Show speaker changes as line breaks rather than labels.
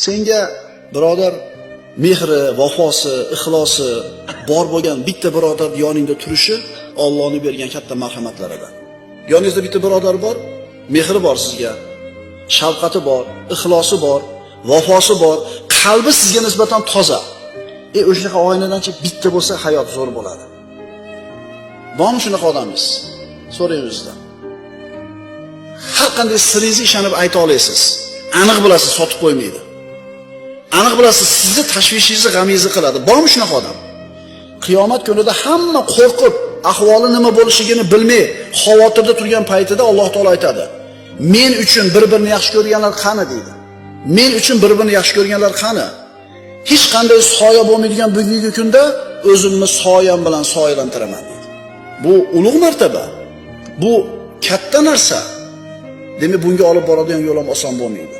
Senga birodar mehri, vafosi, ixlosi bor bo'lgan bitta birodar yoningda turishi Allohning bergan katta marhamatlaridan. Yoningizda bitta birodar bor, mehri bor sizga, shafqati bor, ixlosi bor, vafosi bor, qalbi sizga nisbatan toza. O'shaqa oynadanchi bitta bo'lsa hayot zo'r bo'ladi. Bormi shunaqa odamingiz? So'rayingizdan. Har qanday siringizni ishonib ayta olasiz. Aniq bilasiz, sotib qo'ymaydi. Aniq bilasiz, sizni tashvishingizni, g'amingizni qiladi. Bormi shunaqa odam? Qiyomat kunida hamma qo'rqib, ahvoli nima bo'lishligini bilmay, xavotirda turgan paytida Alloh taolo aytadi: "Men uchun bir-birini yaxshi ko'rganlar qani?" deydi. "Men uchun bir-birini yaxshi ko'rganlar qani?" Hech qanday soya bo'lmaydigan bugungi kunda o'zimni soyam bilan soyalantiraman deydi. Bu ulug' martaba. Bu katta narsa. Demak, bunga olib boradigan yo'l ham oson bo'lmaydi.